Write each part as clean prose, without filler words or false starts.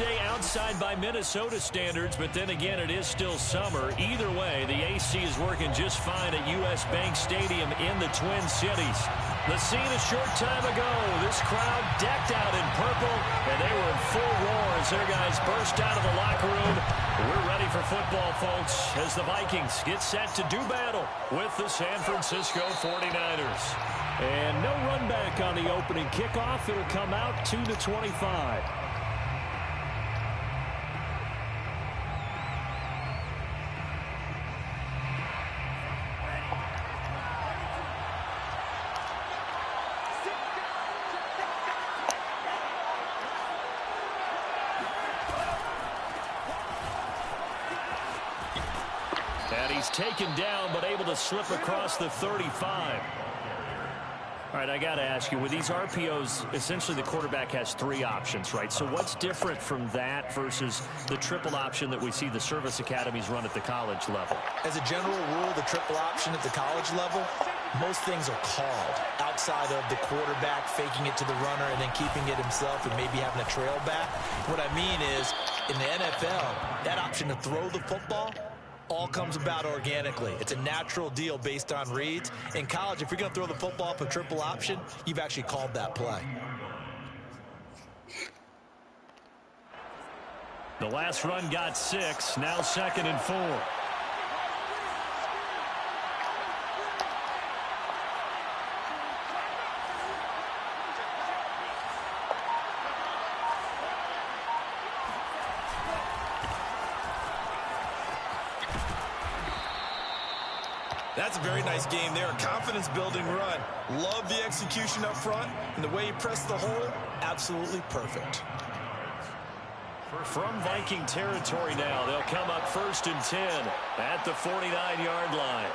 day outside by Minnesota standards, but then again, it is still summer. Either way, the AC is working just fine at U.S. Bank Stadium in the Twin Cities. The scene a short time ago, this crowd decked out in purple, and they were in full roar as their guys burst out of the locker room. We're ready for football, folks, as the Vikings get set to do battle with the San Francisco 49ers. And no run back on the opening kickoff. It'll come out 2-25. And he's taken down, but able to slip across the 35. All right, I got to ask you, with these RPOs, essentially the quarterback has three options, right? So what's different from that versus the triple option that we see the service academies run at the college level? As a general rule, the triple option at the college level, most things are called outside of the quarterback faking it to the runner and then keeping it himself and maybe having a trail back. What I mean is, in the NFL, that option to throw the football all comes about organically. It's a natural deal based on reads. In college, if you're going to throw the football up a triple option, you've actually called that play. The last run got 6, now 2nd and 4. That's a very nice game there. A confidence-building run. Love the execution up front. And the way he pressed the hole, absolutely perfect. From Viking territory now, they'll come up 1st and 10 at the 49-yard line.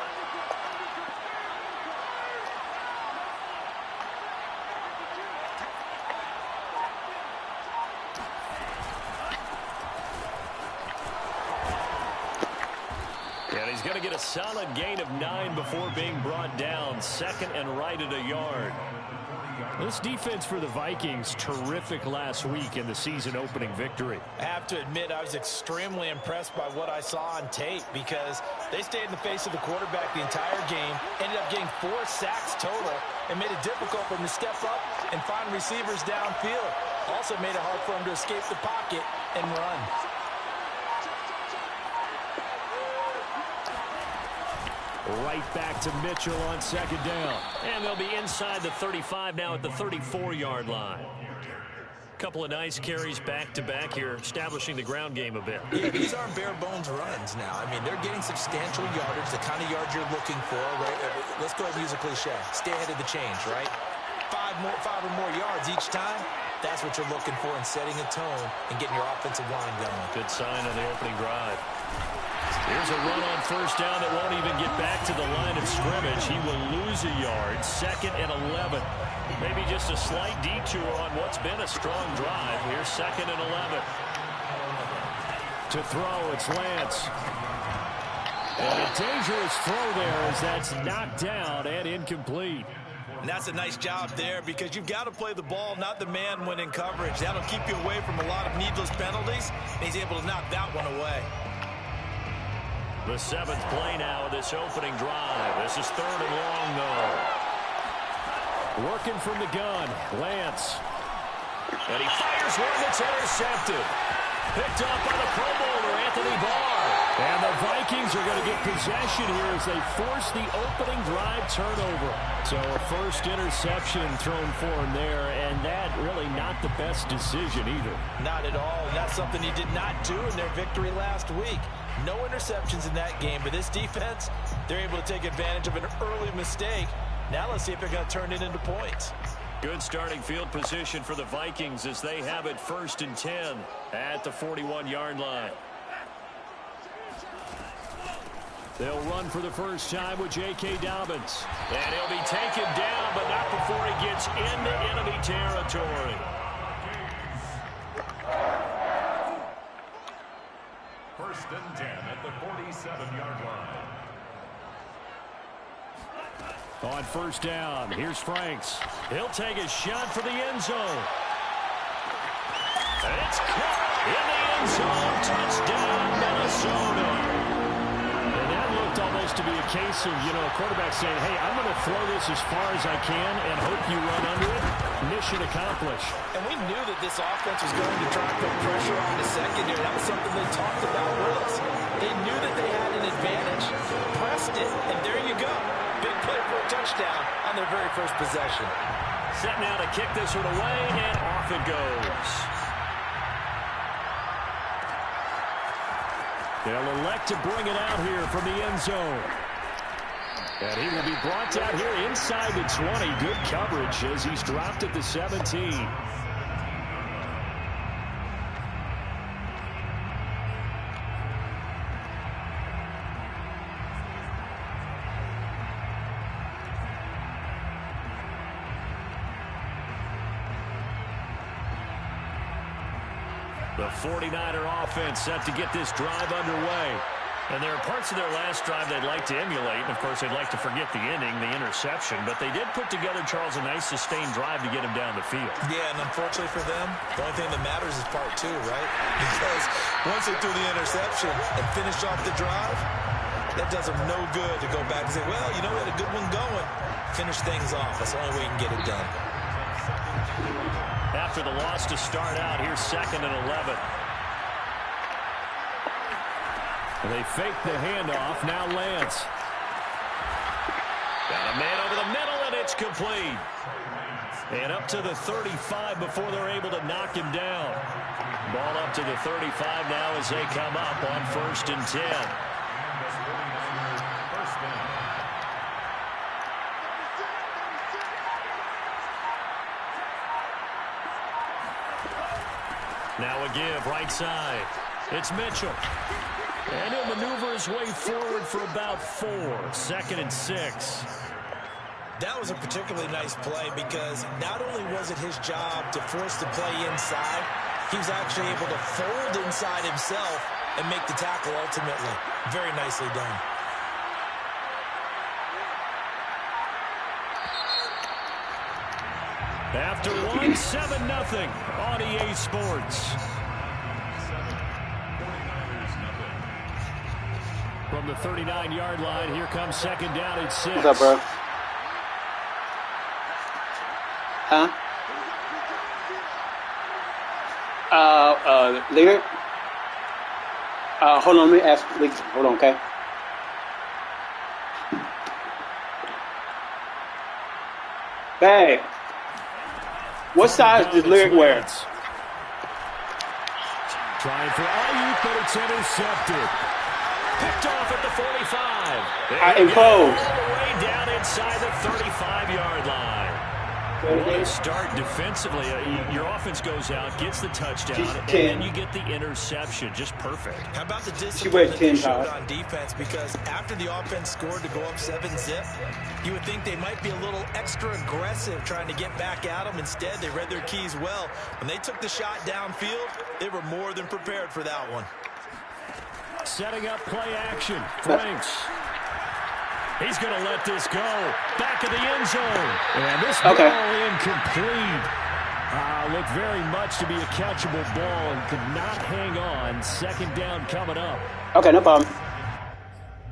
And he's going to get a solid gain of 9 before being brought down. 2nd and right at a yard. This defense for the Vikings, terrific last week in the season-opening victory. I have to admit, I was extremely impressed by what I saw on tape because they stayed in the face of the quarterback the entire game, ended up getting 4 sacks total, and made it difficult for him to step up and find receivers downfield. Also made it hard for him to escape the pocket and run. Right back to Mitchell on 2nd down. And they'll be inside the 35 now at the 34-yard line. Couple of nice carries back-to-back here, establishing the ground game a bit. Yeah, these aren't bare-bones runs now. I mean, they're getting substantial yardage, the kind of yards you're looking for, right? Let's go ahead and use a cliche. Stay ahead of the change, right? 5 or more yards each time. That's what you're looking for in setting a tone and getting your offensive line going. Good sign on the opening drive. Here's a run on 1st down that won't even get back to the line of scrimmage. He will lose a yard. 2nd and 11. Maybe just a slight detour on what's been a strong drive. Here's 2nd and 11. To throw, it's Lance. And a dangerous throw there as that's knocked down and incomplete. And that's a nice job there because you've got to play the ball, not the man when in coverage. That'll keep you away from a lot of needless penalties, and he's able to knock that one away. The 7th play now of this opening drive. This is 3rd and long, though. Working from the gun, Lance. And he fires one that's intercepted. Picked up by the Pro Bowler, Anthony Barr. And the Vikings are going to get possession here as they force the opening drive turnover. So a first interception thrown for him there, and that really not the best decision either. Not at all, and that's something he did not do in their victory last week. No interceptions in that game, but this defense, they're able to take advantage of an early mistake. Now let's see if they're going to turn it into points. Good starting field position for the Vikings as they have it 1st and 10 at the 41-yard line. They'll run for the first time with J.K. Dobbins. And he'll be taken down, but not before he gets into enemy territory. First and 10 at the 47-yard line. On 1st down, here's Franks. He'll take a shot for the end zone. And it's caught. In the end zone, touchdown, Minnesota. And that looked almost to be a case of, a quarterback saying, hey, I'm going to throw this as far as I can and hope you run under it. Mission accomplished. And we knew that this offense was going to try to put pressure on the secondary. That was something they talked about with us. They knew that they had an advantage, pressed it, and there you go. Big play for a touchdown on their very first possession. Set now to kick this one away, and off it goes. They'll elect to bring it out here from the end zone. And he will be brought out here inside the 20. Good coverage as he's dropped at the 17. The 49er offense set to get this drive underway. And there are parts of their last drive they'd like to emulate. And, of course, they'd like to forget the ending, the interception. But they did put together, Charles, a nice sustained drive to get him down the field. Yeah, and unfortunately for them, the only thing that matters is part two, right? Because once they threw the interception and finished off the drive, that does them no good to go back and say, well, we had a good one going. Finish things off. That's the only way you can get it done. After the loss to start out, here's 2nd and 11. They fake the handoff. Now Lance. Got a man over the middle, and it's complete. And up to the 35 before they're able to knock him down. Ball up to the 35 now as they come up on 1st and 10. Now a give right side. It's Mitchell. And he'll maneuver his way forward for about 4. 2nd and 6. That was a particularly nice play because not only was it his job to force the play inside, he was actually able to fold inside himself and make the tackle ultimately. Very nicely done. After 1, 7-0 on EA Sports. From the 39-yard line, here comes 2nd down at 6. What's up, bro? Huh? Leader? Hold on, let me ask. Hold on, okay? Hey, what size does Lyric wear? Trying for Ayuk, but it's intercepted. Picked off at the 45. Enclosed. All the way down inside the 35-yard line. What a start defensively. Your offense goes out, gets the touchdown, and then you get the interception. Just perfect. How about the discipline that they showed on defense? Because after the offense scored to go up 7-zip, you would think they might be a little extra aggressive trying to get back at them. Instead, they read their keys well. When they took the shot downfield, they were more than prepared for that one. Setting up play action. Franks. He's going to let this go. Back of the end zone. And this ball incomplete. Looked very much to be a catchable ball and could not hang on. 2nd down coming up. Okay, no problem.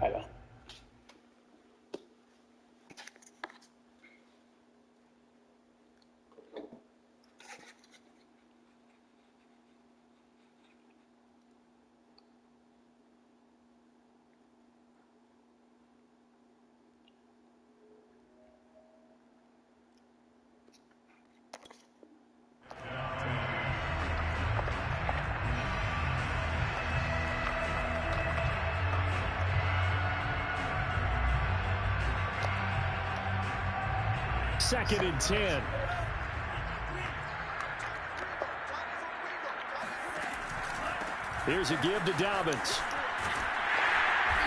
I go. Second and 10. Here's a give to Dobbins.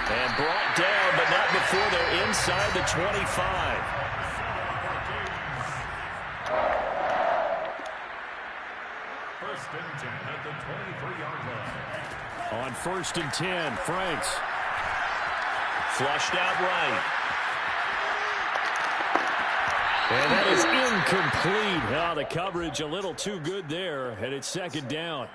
And brought down, but not before they're inside the 25. First and 10 at the 23-yard line. On 1st and 10, Franks. Flushed out right. And that is incomplete. Oh, the coverage a little too good there, and it's 2nd down.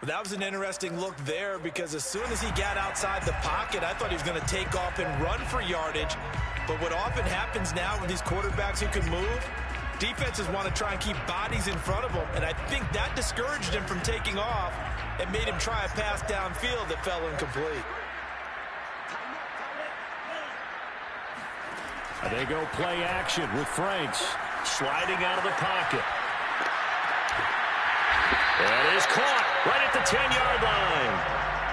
That was an interesting look there because as soon as he got outside the pocket, I thought he was going to take off and run for yardage. But what often happens now with these quarterbacks who can move, defenses want to try and keep bodies in front of them, and I think that discouraged him from taking off and made him try a pass downfield that fell incomplete. They go play action with Franks. Sliding out of the pocket. That is caught right at the 10-yard line.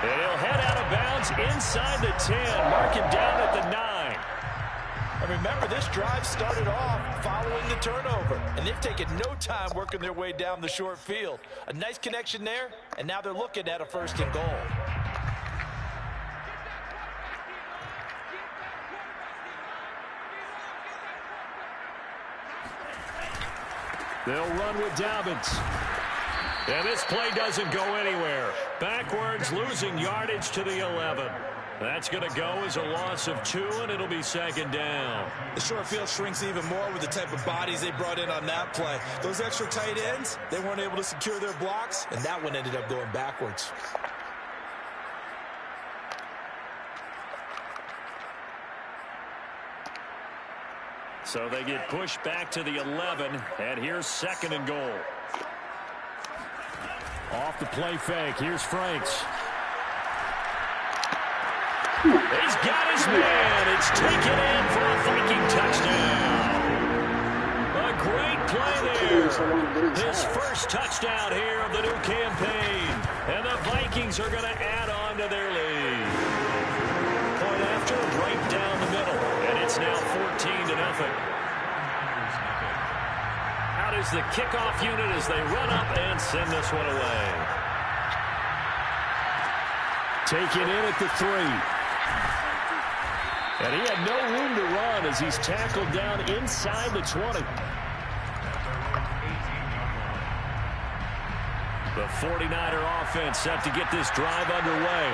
And he'll head out of bounds inside the 10. Mark him down at the 9. And remember, this drive started off following the turnover. And they've taken no time working their way down the short field. A nice connection there, and now they're looking at a 1st and goal. They'll run with Dobbins. And this play doesn't go anywhere. Backwards, losing yardage to the 11. That's going to go as a loss of 2, and it'll be 2nd down. The short field shrinks even more with the type of bodies they brought in on that play. Those extra tight ends, they weren't able to secure their blocks, and that one ended up going backwards. So they get pushed back to the 11, and here's 2nd and goal. Off the play fake, here's Franks. He's got his man. It's taken in for a Viking touchdown. A great play there. His first touchdown here of the new campaign. And the Vikings are going to add on to their lead. Point after, right down the middle. And it's now 14-0. Out is the kickoff unit as they run up and send this one away. Taken in at the 3. And he had no room to run as he's tackled down inside the 20. The 49er offense set to get this drive underway.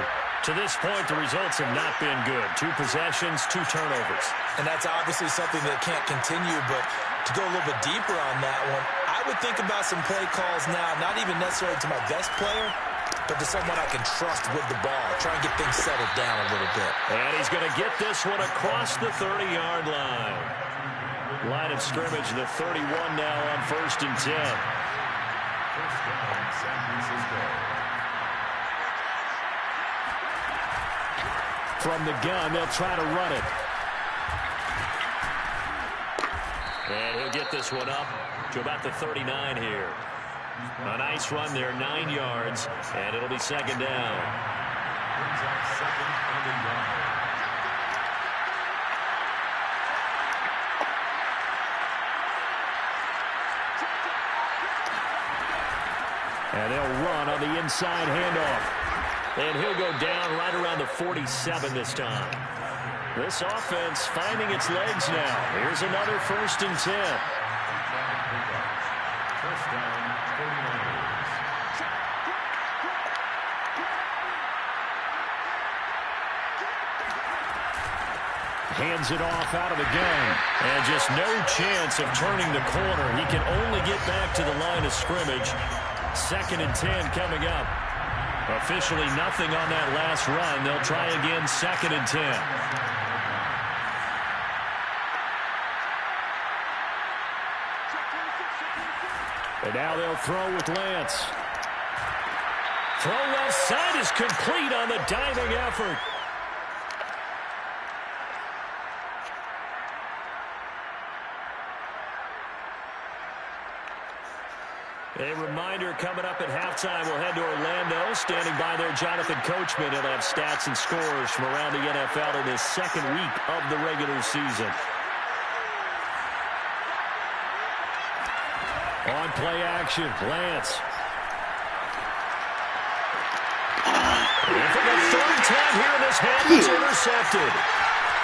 To this point, the results have not been good. 2 possessions, 2 turnovers. And that's obviously something that can't continue, but to go a little bit deeper on that one, I would think about some play calls now, not even necessarily to my best player, but to someone I can trust with the ball. Try and get things settled down a little bit. And he's going to get this one across the 30-yard line. Line of scrimmage, the 31 now on 1st and 10. From the gun, they'll try to run it. And he'll get this one up to about the 39 here. A nice run there, 9 yards, and it'll be 2nd down. And they'll run on the inside handoff. And he'll go down right around the 47 this time. This offense finding its legs now. Here's another 1st and 10. Hands it off out of the gun. And just no chance of turning the corner. He can only get back to the line of scrimmage. 2nd and 10 coming up. Officially nothing on that last run. They'll try again, 2nd and 10. And now they'll throw with Lance. Throw left side is complete on the diving effort. A reminder coming up at halftime, we'll head to Orlando. Standing by there, Jonathan Coachman. He'll have stats and scores from around the NFL in this 2nd week of the regular season. On play action, Lance. And for the 3rd time here in this half, it's intercepted.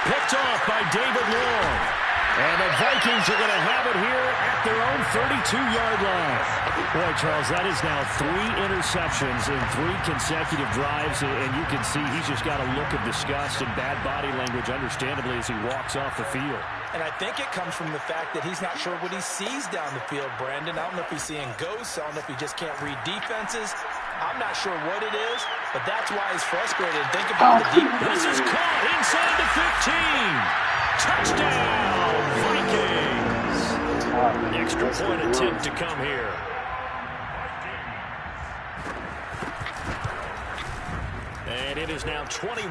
Picked off by David Long. And the Vikings are going to have it here at their own 32-yard line. Boy, Charles, that is now 3 interceptions in 3 consecutive drives, and you can see he's just got a look of disgust and bad body language, understandably, as he walks off the field. And I think it comes from the fact that he's not sure what he sees down the field, Brandon. I don't know if he's seeing ghosts. I don't know if he just can't read defenses. I'm not sure what it is, but that's why he's frustrated. Think about the deep. This is caught inside the 15. Touchdown, Vikings. Extra point attempt to come here. And it is now 21-0.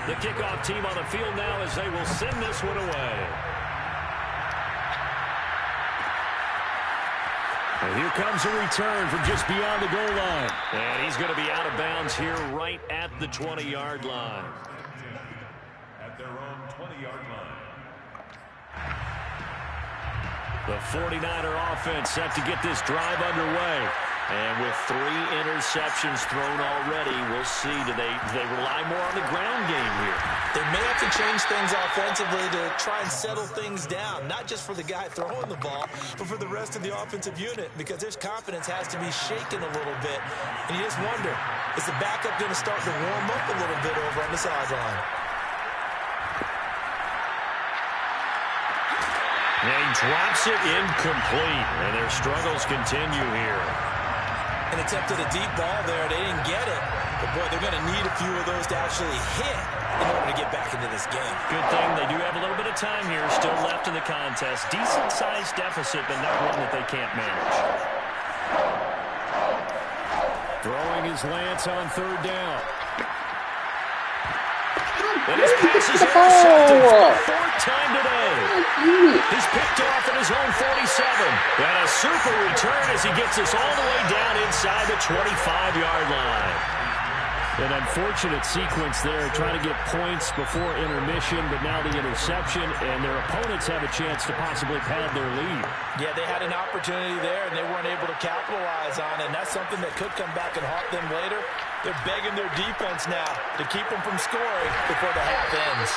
The kickoff team on the field now as they will send this one away. And here comes a return from just beyond the goal line. And he's going to be out of bounds here right at the 20-yard line. At their own 20-yard line. The 49er offense set to get this drive underway. And with 3 interceptions thrown already, we'll see. Do they rely more on the ground game here? They may have to change things offensively to try and settle things down, not just for the guy throwing the ball, but for the rest of the offensive unit, because their confidence has to be shaken a little bit. And you just wonder, is the backup going to start to warm up a little bit over on the sideline? And he drops it incomplete, and their struggles continue here. An attempt at a deep ball there. They didn't get it. But, boy, they're going to need a few of those to actually hit in order to get back into this game. Good thing they do have a little bit of time here still left in the contest. Decent-sized deficit, but not one that they can't manage. Throwing his Lance on 3rd down. And his pass is intercepted for the 4th time today. He's picked off at his own 47. And a super return as he gets us all the way down inside the 25-yard line. An unfortunate sequence there, trying to get points before intermission, but now the interception, and their opponents have a chance to possibly pad their lead. Yeah, they had an opportunity there, and they weren't able to capitalize on it, and that's something that could come back and haunt them later. They're begging their defense now to keep them from scoring before the half ends.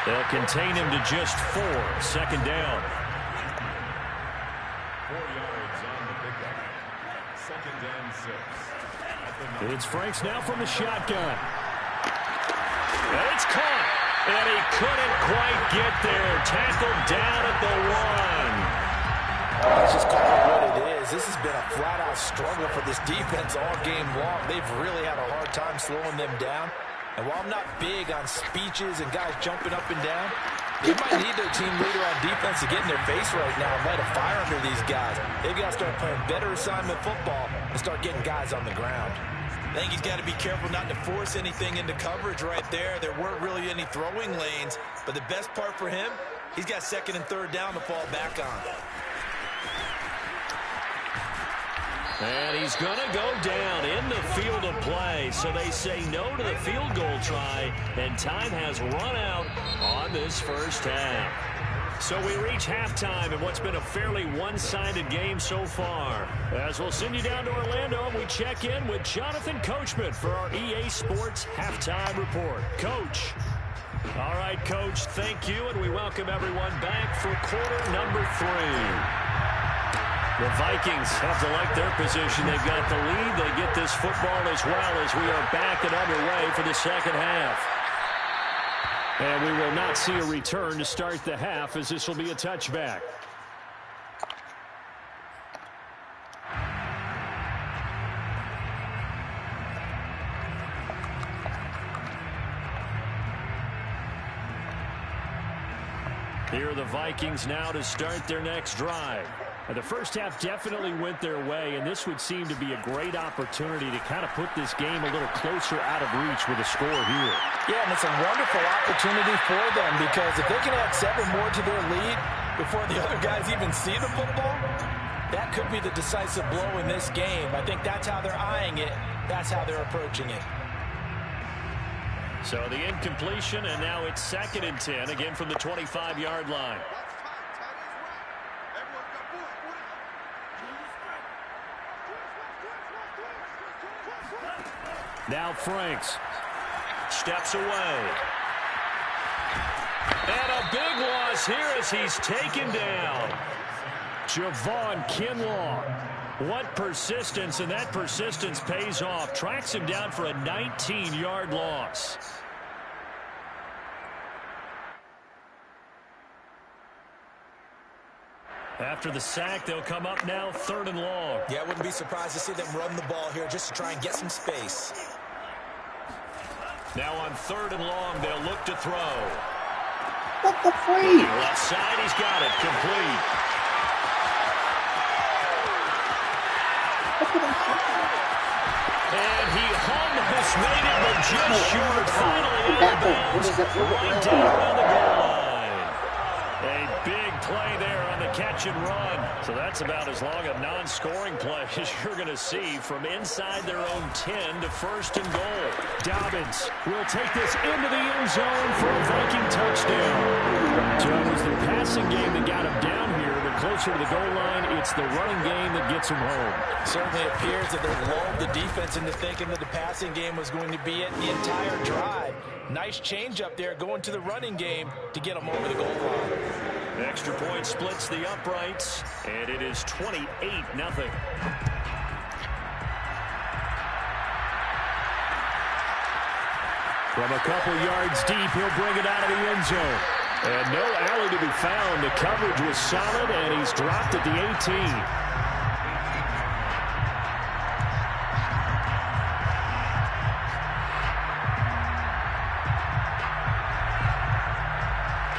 They'll contain him to just 4, 2nd down. 4 yards on the pickup. 2nd and 6. It's Franks now from the shotgun. And it's caught. And he couldn't quite get there. Tackled down at the 1. Let's just call it what it is. This has been a flat-out struggle for this defense all game long. They've really had a hard time slowing them down. And while I'm not big on speeches and guys jumping up and down, they might need their team leader on defense to get in their face right now and light a fire under these guys. They've got to start playing better assignment football and start getting guys on the ground. I think he's got to be careful not to force anything into coverage right there. There weren't really any throwing lanes, but the best part for him, he's got 2nd and 3rd down to fall back on. And he's going to go down in the field of play. So they say no to the field goal try, and time has run out on this first half. So we reach halftime in what's been a fairly one-sided game so far. As we'll send you down to Orlando, we check in with Jonathan Coachman for our EA Sports Halftime Report. Coach. All right, Coach, thank you, and we welcome everyone back for quarter number 3. The Vikings have to like their position. They've got the lead. They get this football as well as we are back and underway for the second half. And we will not see a return to start the half, as this will be a touchback. Here are the Vikings now to start their next drive. And the first half definitely went their way, and this would seem to be a great opportunity to kind of put this game a little closer out of reach with a score here. Yeah, and it's a wonderful opportunity for them, because if they can add 7 more to their lead before the other guys even see the football, that could be the decisive blow in this game. I think that's how they're eyeing it. That's how they're approaching it. So the incompletion, and now it's 2nd and 10, again from the 25-yard line. Now Franks steps away. And a big loss here as he's taken down. Javon Kinlaw. What persistence, and that persistence pays off. Tracks him down for a 19-yard loss. After the sack, they'll come up now 3rd and long. Yeah, I wouldn't be surprised to see them run the ball here just to try and get some space. Now on 3rd and long, they'll look to throw. What the freak? Left side, he's got it. Complete. And he almost made it, but just short. Finally out of bounds. Right down around the goal line. A big play there on the catch and run. So that's about as long a non-scoring play as you're going to see from inside their own 10 to 1st and goal. Dobbins will take this into the end zone for a Viking touchdown. So it was the passing game that got him down here, but closer to the goal line, it's the running game that gets him home. Certainly appears that they lulled the defense into thinking that the passing game was going to be it the entire drive. Nice change up there going to the running game to get them over the goal line. Extra point splits the uprights, and it is 28-0. From a couple yards deep, he'll bring it out of the end zone. And no alley to be found. The coverage was solid, and he's dropped at the 18.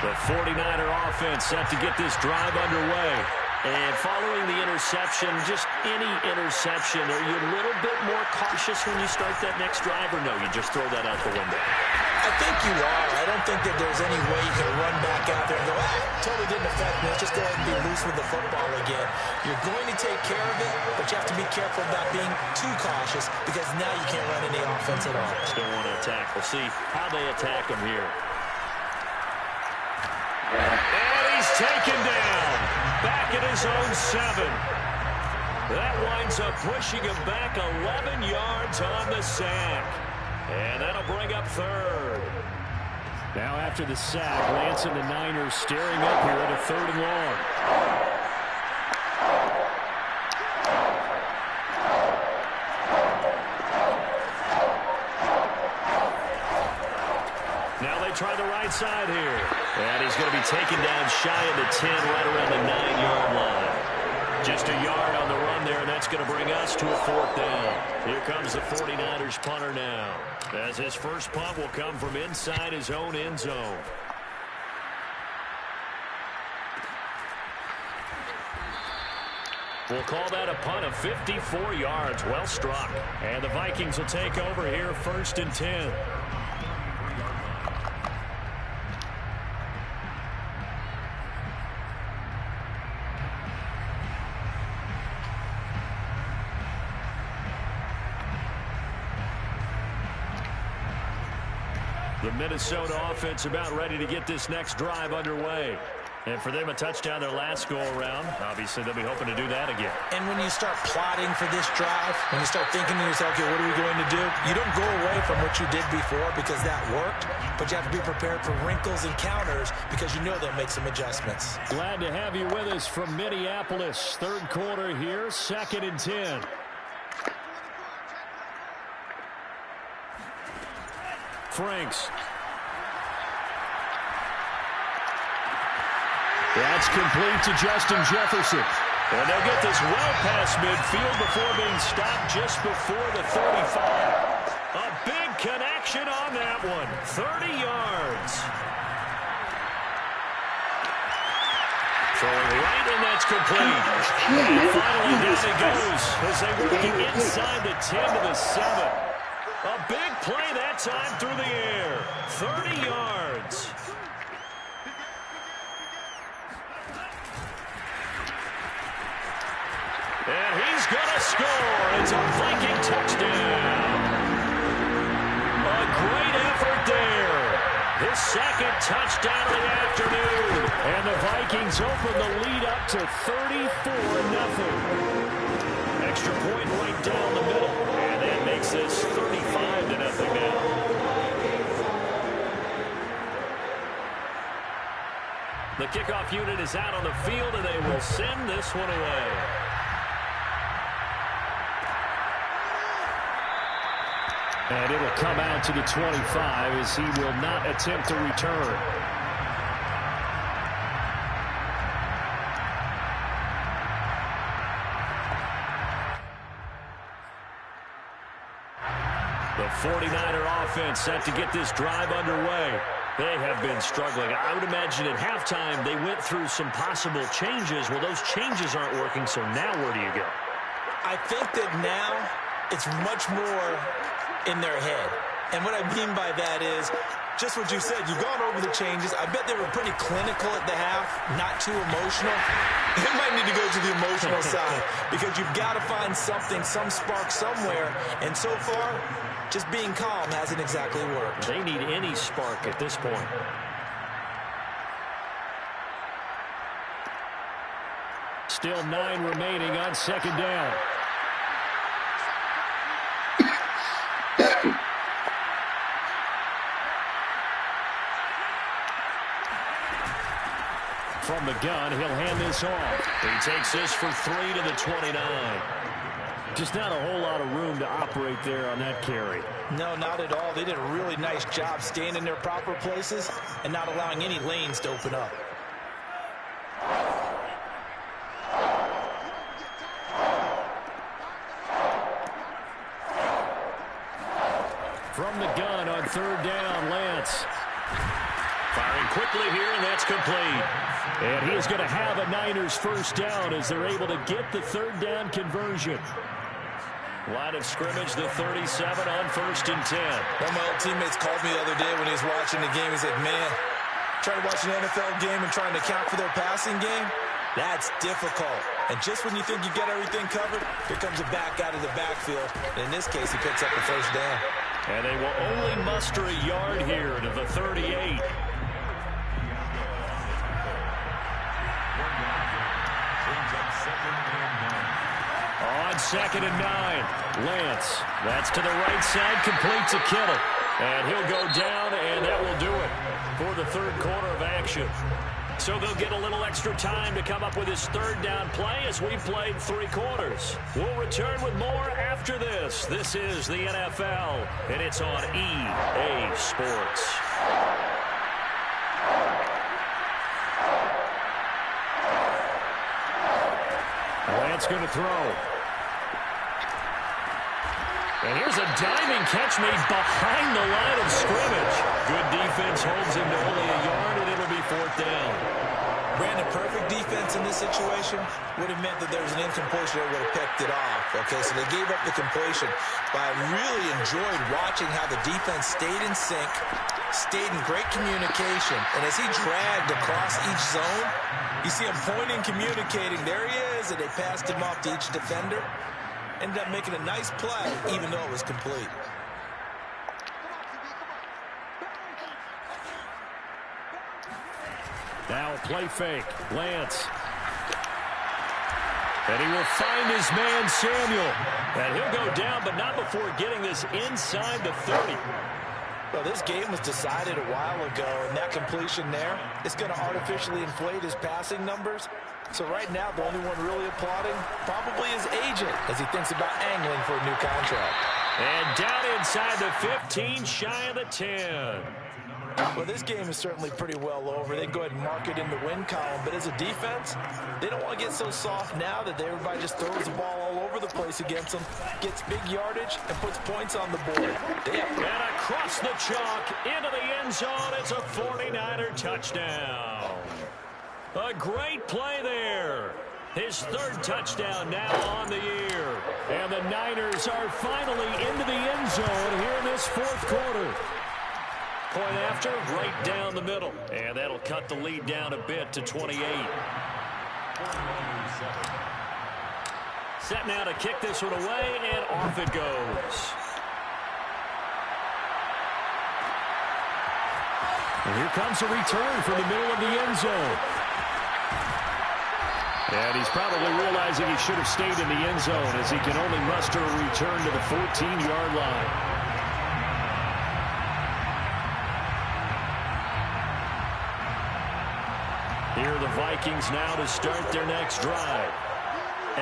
The 49er offense set to get this drive underway. And following the interception, just any interception, are you a little bit more cautious when you start that next drive, or no, you just throw that out the window? I think you are. I don't think that there's any way you can run back out there and go, totally didn't affect me. Let's just go ahead and be loose with the football again. You're going to take care of it, but you have to be careful about being too cautious because now you can't run any offense at all. Still want to attack. We'll see how they attack him here. And he's taken down. Back at his own 7. That winds up pushing him back 11 yards on the sack. And that'll bring up 3rd. Now after the sack, Lance and the Niners staring up here at a 3rd and long. Now they try the right side here. And he's going to be taken down shy of the 10, right around the 9-yard line. Just a yard on the run there, and that's going to bring us to a 4th down. Here comes the 49ers punter now, as his first punt will come from inside his own end zone. We'll call that a punt of 54 yards. Well struck. And the Vikings will take over here 1st and 10. The Minnesota offense about ready to get this next drive underway. And for them, a touchdown their last go-around. Obviously, they'll be hoping to do that again. And when you start plotting for this drive, when you start thinking to yourself, okay, what are we going to do? You don't go away from what you did before because that worked, but you have to be prepared for wrinkles and counters because you know they'll make some adjustments. Glad to have you with us from Minneapolis. 3rd quarter here, 2nd and 10. Franks. That's complete to Justin Jefferson. And they'll get this well past midfield before being stopped just before the 35. A big connection on that one. 30 yards. Throwing right, and that's complete. And finally, down he goes as they work it inside the 10 to the 7. A big play that time through the air. 30 yards. And he's going to score. It's a Viking touchdown. A great effort there. His 2nd touchdown of the afternoon. And the Vikings open the lead up to 34-0. Extra point right down the middle. And that makes this 35-0 now. The kickoff unit is out on the field, and they will send this one away. And it'll come out to the 25 as he will not attempt to return. The 49er offense set to get this drive underway. They have been struggling. I would imagine at halftime they went through some possible changes. Well, those changes aren't working, so now where do you go? I think that now it's much more in their head. And what I mean by that is just what you said. You've gone over the changes. I bet they were pretty clinical at the half, not too emotional. They might need to go to the emotional side because you've got to find something, some spark somewhere. And so far, just being calm hasn't exactly worked. They need any spark at this point. Still 9 remaining on second down. From the gun, he'll hand this off. He takes this for 3 to the 29. Just not a whole lot of room to operate there on that carry. No, not at all. They did a really nice job staying in their proper places and not allowing any lanes to open up. From the gun on third down, Lance. Firing quickly here, and that's complete. And he is going to have a Niners first down as they're able to get the third down conversion. Line of scrimmage, the 37 on 1st and 10. One of my old teammates called me the other day when he was watching the game. He said, man, trying to watch an NFL game and trying to account for their passing game, that's difficult. And just when you think you get everything covered, here comes a back out of the backfield. And in this case, he picks up the first down. And they will only muster a yard here to the 38. On 2nd and 9, Lance. That's to the right side, complete to Kittle. And he'll go down, and that will do it for the third quarter of action. So they'll get a little extra time to come up with his third down play as we played 3 quarters. We'll return with more after this. This is the NFL, and it's on EA Sports. Lance going to throw. And here's a diving catch made behind the line of scrimmage. Good defense holds him to only a yard, and it'll be 4th down. Brandon, perfect defense in this situation would have meant that there was an incompletion that would have picked it off. Okay, so they gave up the completion. But I really enjoyed watching how the defense stayed in sync, stayed in great communication. And as he dragged across each zone, you see him pointing, communicating. There he is, and they passed him off to each defender. Ended up making a nice play, even though it was complete. Now play fake. Lance. And he will find his man, Samuel. And he'll go down, but not before getting this inside the 30. Well, this game was decided a while ago, and that completion there is going to artificially inflate his passing numbers. So right now, the only one really applauding probably his agent as he thinks about angling for a new contract. And down inside the 15, shy of the 10. Well, this game is certainly pretty well over. They can go ahead and mark it in the win column. But as a defense, they don't want to get so soft now that everybody just throws the ball all over the place against them, gets big yardage, and puts points on the board. And across the chalk, into the end zone, it's a 49er touchdown. A great play there. His 3rd touchdown now on the year. And the Niners are finally into the end zone here in this 4th quarter. Point after, right down the middle. And that'll cut the lead down a bit to 28. Set now to kick this one away, and off it goes. And here comes a return from the middle of the end zone. And he's probably realizing he should have stayed in the end zone as he can only muster a return to the 14-yard line. Here are the Vikings now to start their next drive.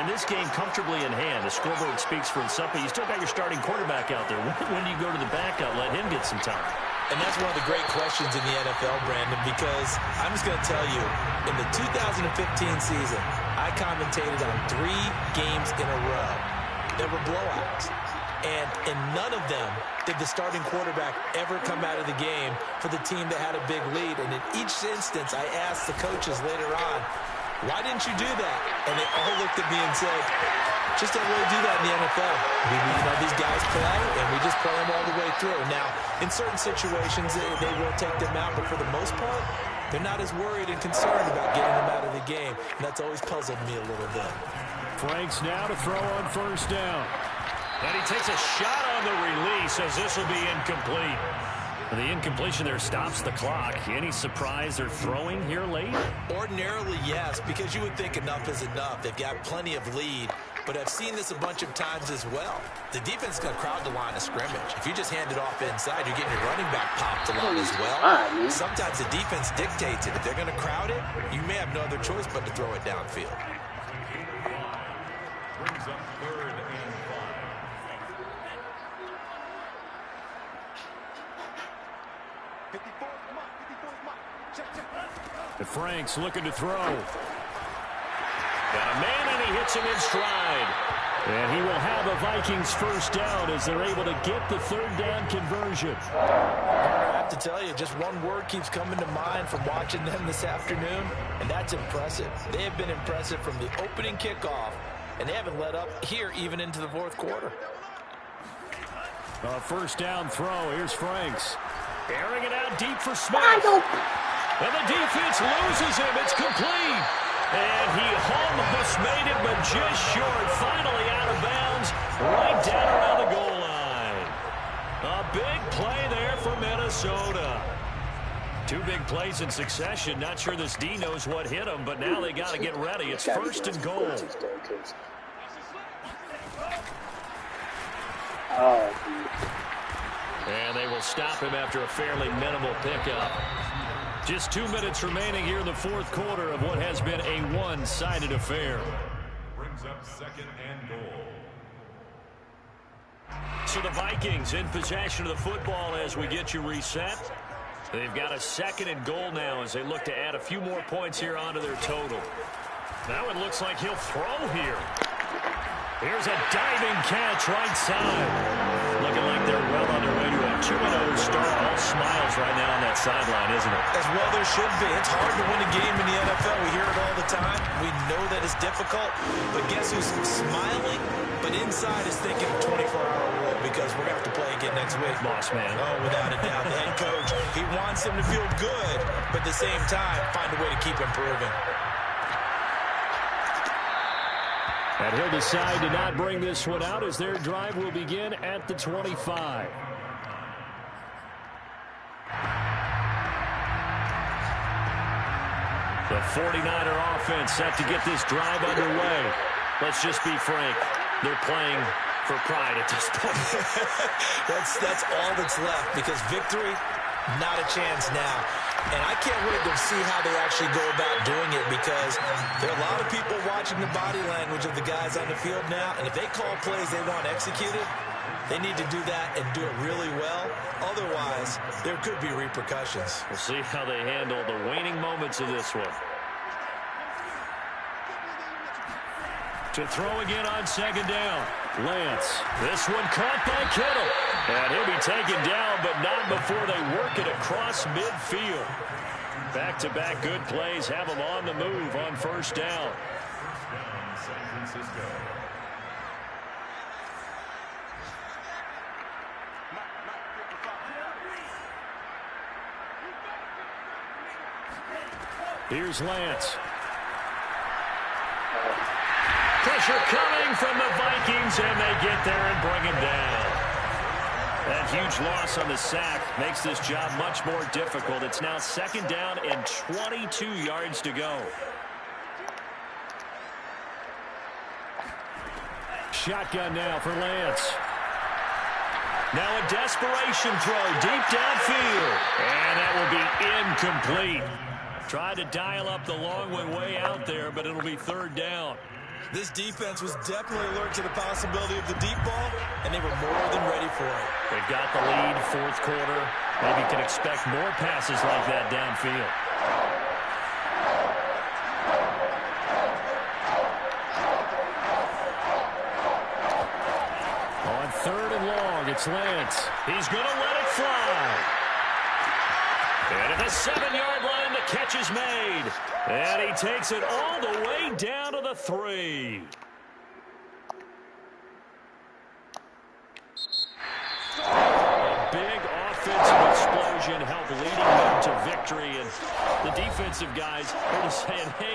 And this game comfortably in hand. The scoreboard speaks for itself, but you still got your starting quarterback out there. When do you go to the backup? Let him get some time. And that's one of the great questions in the NFL, Brandon, because I'm just going to tell you, in the 2015 season, I commentated on 3 games in a row that were blowouts. And in none of them did the starting quarterback ever come out of the game for the team that had a big lead. And in each instance, I asked the coaches later on, why didn't you do that? And they all looked at me and said, just don't really do that in the NFL. These guys play, and we just play them all the way through. Now, in certain situations, they will take them out, but for the most part, they're not as worried and concerned about getting them out of the game. And that's always puzzled me a little bit. Franks now to throw on first down. And he takes a shot on the release as this will be incomplete. The incompletion there stops the clock. Any surprise they're throwing here late? Ordinarily, yes, because you would think enough is enough. They've got plenty of lead, but I've seen this a bunch of times as well. The defense is going to crowd the line of scrimmage. If you just hand it off inside, you're getting your running back popped a lot as well. Sometimes the defense dictates it. If they're going to crowd it, you may have no other choice but to throw it downfield. Brings up 3rd and 5. And Franks looking to throw. Got a man, and he hits him in stride. And he will have a Vikings first down as they're able to get the third down conversion. I have to tell you, just one word keeps coming to mind from watching them this afternoon, and that's impressive. They have been impressive from the opening kickoff, and they haven't let up here even into the fourth quarter. A first down throw. Here's Franks. Airing it out deep for Smith. And the defense loses him. It's complete. And he almost made it, but just short. Finally out of bounds, right down around the goal line. A big play there for Minnesota. 2 big plays in succession. Not sure this D knows what hit him, but now they got to get ready. It's first and goal. And they will stop him after a fairly minimal pickup. Just 2 minutes remaining here in the fourth quarter of what has been a one-sided affair. Brings up 2nd and goal. So the Vikings in possession of the football as we get you reset. They've got a 2nd and goal now as they look to add a few more points here onto their total. Now it looks like he'll throw here. Here's a diving catch right side. Looking like they're well on their way to a 2-0 start. All smiles right now on that sideline, isn't it? As well there should be. It's hard to win a game in the NFL. We hear it all the time. We know that it's difficult. But guess who's smiling? But inside is thinking 24-hour rule because we're going to have to play again next week. Boss man. Oh, without a doubt. The head coach, he wants them to feel good, but at the same time, find a way to keep improving. And he'll decide to not bring this one out as their drive will begin at the 25. The 49er offense set to get this drive underway. Let's just be frank. They're playing for pride at this point. That's all that's left because victory, not a chance now. And I can't wait to see how they actually go about doing it because there are a lot of people watching the body language of the guys on the field now. And if they call plays they want executed, they need to do that and do it really well. Otherwise, there could be repercussions. We'll see how they handle the waning moments of this one. To throw again on 2nd down. Lance. This one caught by Kittle. And he'll be taken down, but not before they work it across midfield. Back-to-back good plays have them on the move on first down. San Francisco. Here's Lance. Pressure coming from the Vikings, and they get there and bring him down. That huge loss on the sack makes this job much more difficult. It's now 2nd down and 22 yards to go. Shotgun now for Lance. Now a desperation throw deep downfield. And that will be incomplete. Tried to dial up the long way out there, but it'll be 3rd down. This defense was definitely alert to the possibility of the deep ball, and they were more than ready for it. They've got the lead, fourth quarter. Maybe can expect more passes like that downfield. On 3rd and It's Lance. He's going to let it fly. And at the 7-yard line, the catch is made. And he takes it all the way down to the 3. A big offensive explosion helped leading them to victory. And the defensive guys are just saying, hey,